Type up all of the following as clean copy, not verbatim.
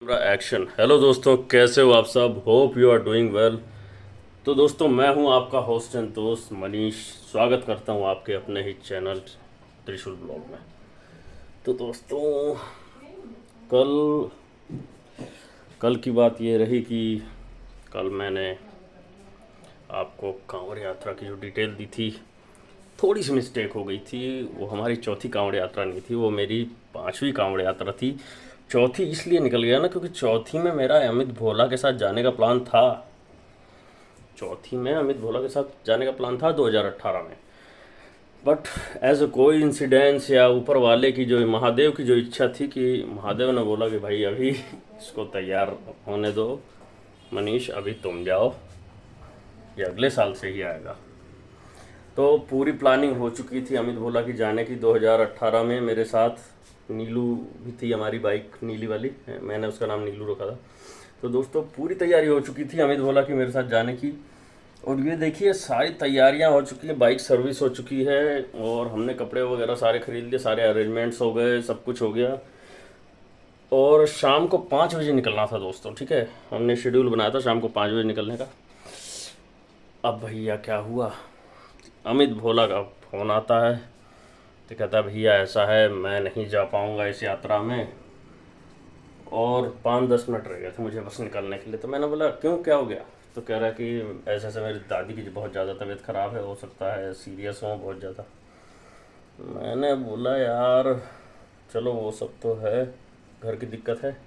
Action. Hello दोस्तों, कैसे हो आप सब? Hope you are doing well. तो दोस्तों, मैं हूं आपका होस्ट एंड दोस्त मनीष। स्वागत करता हूं आपके अपने ही चैनल त्रिशूल ब्लॉग में। तो दोस्तों, कल कल की बात ये रही कि कल मैंने आपको कांवड़ यात्रा की जो डिटेल दी थी, थोड़ी सी मिस्टेक हो गई थी। वो हमारी चौथी कांवड़ यात्रा नहीं थी, वो मेरी पांचवी कांवड़ यात्रा थी। चौथी इसलिए निकल गया ना, क्योंकि चौथी में मेरा अमित भोला के साथ जाने का प्लान था। चौथी में अमित भोला के साथ जाने का प्लान था 2018 में। बट एज अ कोई इंसिडेंस या ऊपर वाले की जो महादेव की जो इच्छा थी कि महादेव ने बोला कि भाई अभी इसको तैयार होने दो मनीष, अभी तुम जाओ, ये अगले साल से ही आएगा। तो पूरी प्लानिंग हो चुकी थी अमित भोला की जाने की 2018 में। मेरे साथ नीलू भी थी, हमारी बाइक नीली वाली, मैंने उसका नाम नीलू रखा था। तो दोस्तों, पूरी तैयारी हो चुकी थी अमित भोला की मेरे साथ जाने की। और ये देखिए, सारी तैयारियां हो चुकी है, बाइक सर्विस हो चुकी है और हमने कपड़े वगैरह सारे खरीद लिए, सारे अरेंजमेंट्स हो गए, सब कुछ हो गया। और शाम को 5 बजे निकलना था दोस्तों, ठीक है। हमने शेड्यूल बनाया था शाम को 5 बजे निकलने का। अब भैया क्या हुआ, अमित भोला का फ़ोन आता है। तो कहता है भैया ऐसा है, मैं नहीं जा पाऊँगा इस यात्रा में, और 5-10 मिनट रह गए थे मुझे बस निकलने के लिए। तो मैंने बोला क्यों, क्या हो गया? तो कह रहा है कि ऐसे ऐसे मेरी दादी की बहुत ज़्यादा तबीयत ख़राब है, हो सकता है सीरियस हो बहुत ज़्यादा। मैंने बोला यार चलो वो सब तो है, घर की दिक्कत है,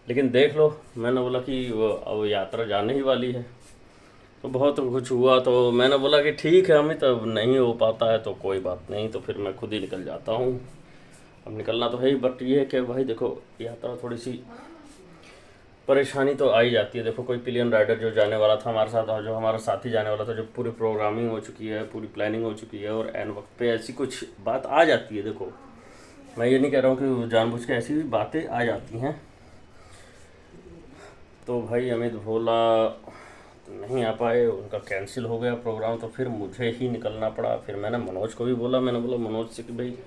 लेकिन देख लो। मैंने बोला कि वो अब यात्रा जाने ही वाली है, तो बहुत कुछ हुआ। तो मैंने बोला कि ठीक है अमित, अब नहीं हो पाता है तो कोई बात नहीं, तो फिर मैं खुद ही निकल जाता हूँ। अब निकलना तो है ही, बट ये है कि भाई देखो, यात्रा थोड़ी सी परेशानी तो आ ही जाती है। देखो, कोई पिलियन राइडर जो जाने वाला था हमारे साथ, और जो हमारा साथी जाने वाला था, जो पूरी प्रोग्रामिंग हो चुकी है, पूरी प्लानिंग हो चुकी है, और एन वक्त पे ऐसी कुछ बात आ जाती है। देखो, मैं ये नहीं कह रहा हूँ कि जानबूझ के ऐसी भी बातें आ जाती हैं। तो भाई अमित भोला नहीं आ पाए, उनका कैंसिल हो गया प्रोग्राम, तो फिर मुझे ही निकलना पड़ा। फिर मैंने मनोज को भी बोला, मैंने बोला मनोज से कि भाई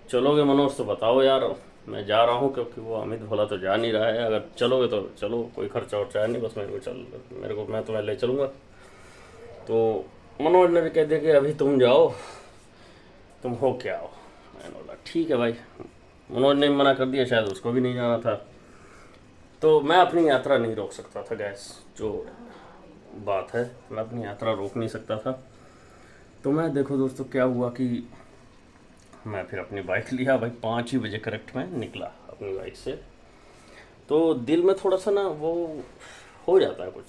चलोगे मनोज, तो बताओ यार, मैं जा रहा हूँ। क्योंकि वो अमित भोला तो जा नहीं रहा है, अगर चलोगे तो चलो, कोई खर्चा वर्चा है नहीं, बस मेरे को मैं तुम्हें ले चलूँगा। तो मनोज ने भी कह दिया कि अभी तुम जाओ, तुम हो क्या हो। मैंने बोला ठीक है भाई। मनोज ने मना कर दिया, शायद उसको भी नहीं जाना था। तो मैं अपनी यात्रा नहीं रोक सकता था गैस, जो बात है, मैं अपनी यात्रा रोक नहीं सकता था। तो मैं देखो दोस्तों, क्या हुआ कि मैं फिर अपनी बाइक लिया भाई, 5 ही बजे करेक्ट में निकला अपनी बाइक से। तो दिल में थोड़ा सा ना वो हो जाता है, कुछ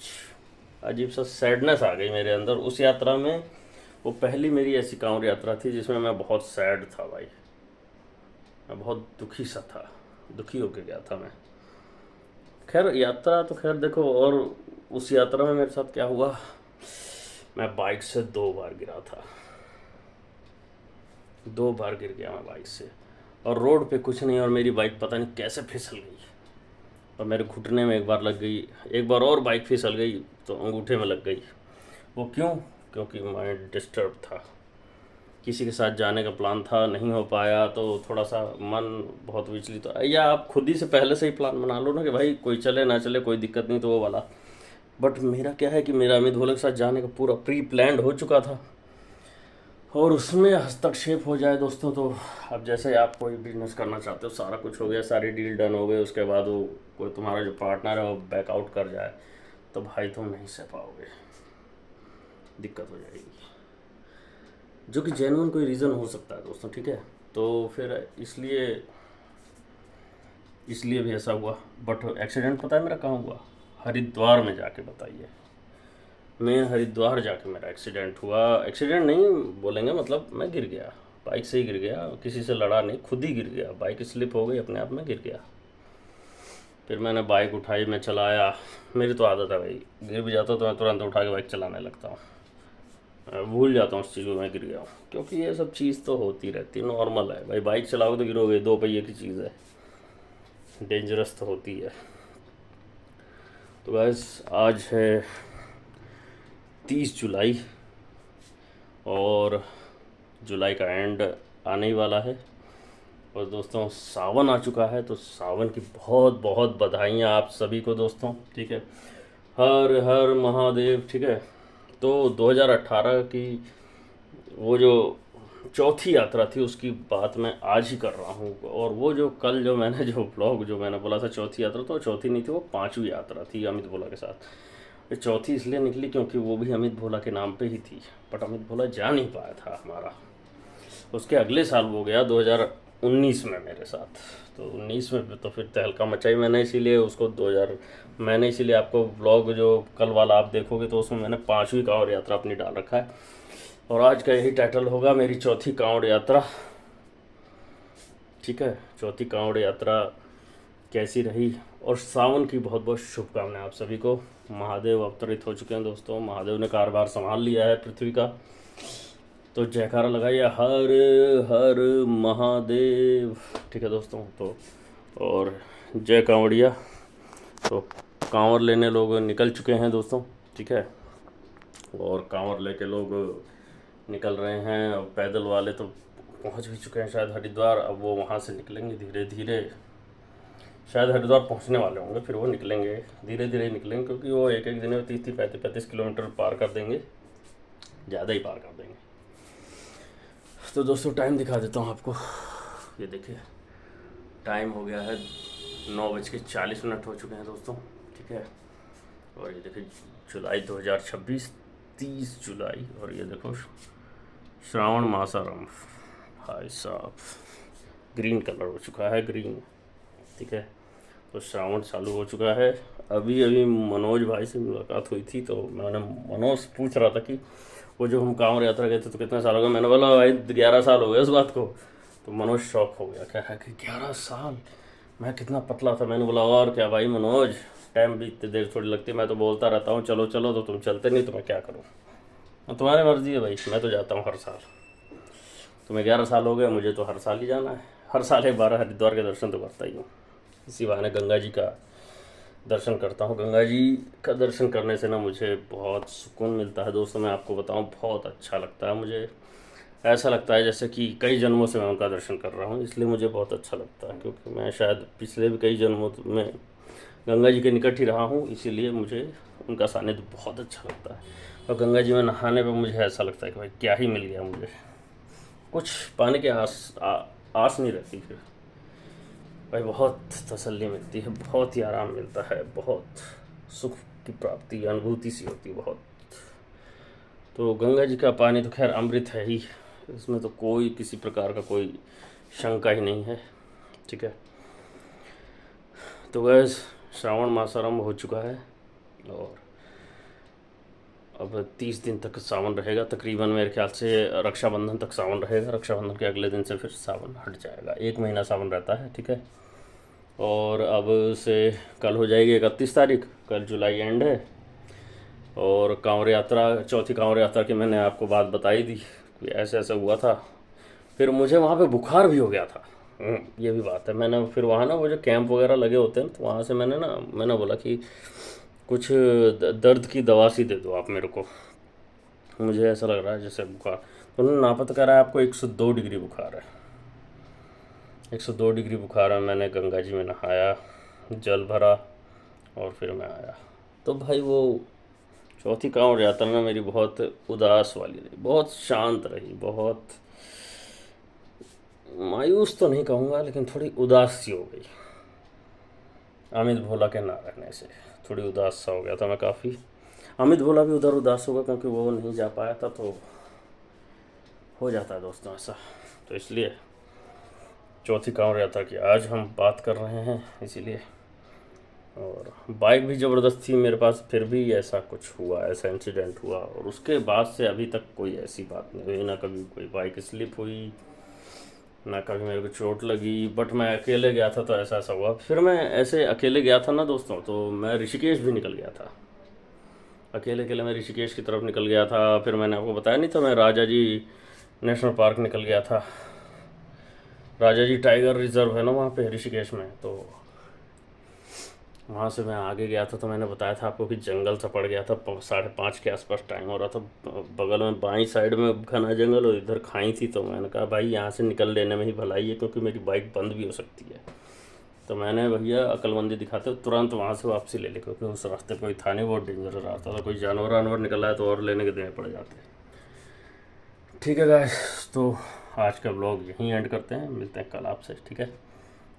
अजीब सा सैडनेस आ गई मेरे अंदर उस यात्रा में। वो पहली मेरी ऐसी कांवड़ यात्रा थी जिसमें मैं बहुत सैड था भाई, मैं बहुत दुखी सा था, दुखी होके गया था मैं। खैर यात्रा तो खैर देखो, और उस यात्रा में मेरे साथ क्या हुआ, मैं बाइक से 2 बार गिरा था। 2 बार गिर गया मैं बाइक से, और रोड पे कुछ नहीं, और मेरी बाइक पता नहीं कैसे फिसल गई, और मेरे घुटने में एक बार लग गई, एक बार और बाइक फिसल गई तो अंगूठे में लग गई। वो क्यों? क्योंकि माइंड डिस्टर्ब था, किसी के साथ जाने का प्लान था, नहीं हो पाया, तो थोड़ा सा मन बहुत विचलित तो। या आप खुद ही से पहले से ही प्लान बना लो ना कि भाई कोई चले ना चले कोई दिक्कत नहीं, तो वो वाला। बट मेरा क्या है कि मेरा अमित भोले के साथ जाने का पूरा प्री प्लान्ड हो चुका था, और उसमें हस्तक्षेप हो जाए दोस्तों, तो अब जैसे आप कोई बिजनेस करना चाहते हो, सारा कुछ हो गया, सारी डील डन हो गई, उसके बाद वो कोई तुम्हारा जो पार्टनर है वो बैकआउट कर जाए, तो भाई तुम नहीं सह पाओगे, दिक्कत हो जाएगी। जो कि जेन्युइन कोई रीज़न हो सकता है दोस्तों, ठीक है। तो फिर इसलिए भी ऐसा हुआ। बट एक्सीडेंट पता है मेरा कहाँ हुआ? हरिद्वार में जाके, बताइए। मैं हरिद्वार जाके मेरा एक्सीडेंट हुआ। एक्सीडेंट नहीं बोलेंगे, मतलब मैं गिर गया, बाइक से ही गिर गया, किसी से लड़ा नहीं, खुद ही गिर गया, बाइक स्लिप हो गई, अपने आप में गिर गया। फिर मैंने बाइक उठाई, मैं चलाया। मेरी तो आदत है भाई, गिर भी जाता तो मैं तुरंत उठा के बाइक चलाने लगता हूँ, मैं भूल जाता हूँ उस चीज़ को मैं गिर गया हूँ, क्योंकि ये सब चीज़ तो होती रहती है, नॉर्मल है भाई। बाइक चलाओगे तो गिरोगे, 2 पहिए की चीज़ है, डेंजरस तो होती है। तो बस आज है 30 जुलाई, और जुलाई का एंड आने ही वाला है। और दोस्तों सावन आ चुका है, तो सावन की बहुत बहुत बधाइयाँ आप सभी को दोस्तों, ठीक है। हर हर महादेव, ठीक है। तो 2018 की वो जो चौथी यात्रा थी उसकी बात मैं आज ही कर रहा हूँ। और वो जो कल जो मैंने जो ब्लॉग जो मैंने बोला था चौथी यात्रा, तो चौथी नहीं थी, वो पांचवी यात्रा थी अमित भोला के साथ। ये चौथी इसलिए निकली क्योंकि वो भी अमित भोला के नाम पे ही थी, बट अमित भोला जा नहीं पाया था हमारा। उसके अगले साल वो गया 2019 में मेरे साथ। तो 19 में तो फिर तहलका मचाई मैंने, इसीलिए उसको 2000 मैंने इसीलिए आपको ब्लॉग जो कल वाला आप देखोगे तो उसमें मैंने पांचवी कांवड़ यात्रा अपनी डाल रखा है। और आज का यही टाइटल होगा, मेरी चौथी कांवड़ यात्रा, ठीक है। चौथी कांवड़ यात्रा कैसी रही, और सावन की बहुत बहुत शुभकामनाएं आप सभी को। महादेव अवतरित हो चुके हैं दोस्तों, महादेव ने कार्यभार संभाल लिया है पृथ्वी का। तो जयकारा लगाइए, हर हर महादेव, ठीक है दोस्तों। तो और जय कांवड़िया। तो कांवर लेने लोग निकल चुके हैं दोस्तों, ठीक है। और कांवर लेके लोग निकल रहे हैं, और पैदल वाले तो पहुंच भी चुके हैं शायद हरिद्वार। अब वो वहां से निकलेंगे धीरे धीरे, शायद हरिद्वार पहुंचने वाले होंगे, फिर वो निकलेंगे धीरे धीरे निकलेंगे, क्योंकि वो एक एक दिन में 30-35 किलोमीटर पार कर देंगे, ज़्यादा ही पार कर देंगे। तो दोस्तों टाइम दिखा देता हूँ आपको, ये देखिए टाइम हो गया है 9:40 हो चुके हैं दोस्तों, ठीक है। और ये देखिए जुलाई 2026, 30 जुलाई, और ये देखो श्रावण मास आरंभ। भाई साहब ग्रीन कलर हो चुका है, ग्रीन, ठीक है। तो श्रावण चालू हो चुका है। अभी अभी मनोज भाई से मुलाकात हुई थी, तो मैंने मनोज पूछ रहा था कि वो जो हम कांवड़ यात्रा गए थे तो कितना साल हो गया। मैंने बोला भाई 11 साल हो गए उस बात को। तो मनोज शॉक हो गया, कह रहा है कि 11 साल, मैं कितना पतला था। मैंने बोला और क्या भाई मनोज, टाइम भी इतनी देर थोड़ी लगती है, मैं तो बोलता रहता हूँ चलो चलो, तो तुम चलते नहीं, तो मैं क्या करूँ। तुम्हारी मर्जी है भाई, मैं तो जाता हूँ हर साल। तुम्हें 11 साल हो गए, मुझे तो हर साल ही जाना है। हर साल एक बार हरिद्वार के दर्शन तो करता ही हूँ। इसी बहाने गंगा जी का दर्शन करता हूँ। गंगा जी का दर्शन करने से ना मुझे बहुत सुकून मिलता है दोस्तों। मैं आपको बताऊँ बहुत अच्छा लगता है मुझे। ऐसा लगता है जैसे कि कई जन्मों से मैं उनका दर्शन कर रहा हूँ, इसलिए मुझे बहुत अच्छा लगता है। क्योंकि मैं शायद पिछले भी कई जन्मों में गंगा जी के निकट ही रहा हूँ, इसीलिए मुझे उनका सानिध्य बहुत अच्छा लगता है। और गंगा जी में नहाने पर मुझे ऐसा लगता है कि भाई क्या ही मिल गया मुझे, कुछ पाने की आस नहीं रहती फिर भाई। बहुत तसल्ली मिलती है, बहुत ही आराम मिलता है, बहुत सुख की प्राप्ति अनुभूति सी होती है बहुत। तो गंगा जी का पानी तो खैर अमृत है ही, इसमें तो कोई किसी प्रकार का कोई शंका ही नहीं है, ठीक है। तो गैस श्रावण मास आरंभ हो चुका है, और अब 30 दिन तक सावन रहेगा तकरीबन। मेरे ख्याल से रक्षाबंधन तक सावन रहेगा, रक्षाबंधन के अगले दिन से फिर सावन हट जाएगा। 1 महीना सावन रहता है, ठीक है। और अब से कल हो जाएगी 31 तारीख, कल जुलाई एंड है। और कांवड़ यात्रा, चौथी कांवड़ यात्रा की मैंने आपको बात बताई थी कि ऐसे ऐसा हुआ था। फिर मुझे वहाँ पे बुखार भी हो गया था, ये भी बात है। मैंने फिर वहाँ ना वो जो कैंप वगैरह लगे होते हैं, तो वहाँ से मैंने बोला कि कुछ दर्द की दवा सी दे दो आप मेरे को, मुझे ऐसा लग रहा है जैसे बुखार। तो उन्होंने नापा तो कह रहा है आपको 102 डिग्री बुखार है। 102 डिग्री बुखार है। मैंने गंगा जी में नहाया, जल भरा, और फिर मैं आया। तो भाई वो चौथी कांवड़ यात्रा ना मेरी बहुत उदास वाली रही, बहुत शांत रही, बहुत मायूस तो नहीं कहूँगा, लेकिन थोड़ी उदास सी हो गई। अमित भोला के ना रहने से थोड़ी उदास सा हो गया था मैं काफ़ी। अमित भोला भी उधर उदास होगा क्योंकि वो नहीं जा पाया था, तो हो जाता है दोस्तों ऐसा। तो इसलिए चौथी कांवड़ यात्रा की आज हम बात कर रहे हैं इसीलिए। और बाइक भी ज़बरदस्त थी मेरे पास, फिर भी ऐसा कुछ हुआ, ऐसा इंसिडेंट हुआ। और उसके बाद से अभी तक कोई ऐसी बात नहीं हुई, ना कभी कोई बाइक स्लिप हुई, ना कभी मेरे को चोट लगी। बट मैं अकेले गया था तो ऐसा ऐसा हुआ। फिर मैं ऐसे अकेले गया था ना दोस्तों, तो मैं ऋषिकेश भी निकल गया था। अकेले अकेले मैं ऋषिकेश की तरफ निकल गया था। फिर मैंने आपको बताया नहीं था, मैं राजा जी नेशनल पार्क निकल गया था। राजा जी टाइगर रिजर्व है ना वहाँ पे ऋषिकेश में, तो वहाँ से मैं आगे गया था तो मैंने बताया था आपको कि जंगल सा पड़ गया था, 5:30 के आसपास टाइम हो रहा था। बगल में बाईं साइड में घना जंगल और इधर खाई थी, तो मैंने कहा भाई यहाँ से निकल लेने में ही भलाई है, क्योंकि मेरी बाइक बंद भी हो सकती है। तो मैंने भैया अक्लमंदी दिखाते हुए तुरंत वहाँ से वापसी ले ली, क्योंकि उस रास्ते पे कोई था नहीं, बहुत डेंजर रास्ता था, कोई जानवर वानवर निकल आया तो और लेने के देने पड़ जाते। ठीक है गाइस, तो आज का ब्लॉग यहीं एंड करते हैं, मिलते हैं कल आपसे, ठीक है।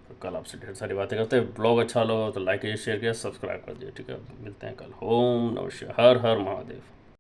तो कल आपसे ढेर सारी बातें करते हैं। ब्लॉग अच्छा लगा तो लाइक कीजिए, शेयर कीजिए, सब्सक्राइब कर दिए, ठीक है। मिलते हैं कल। ओम नमः शिवाय, हर हर महादेव।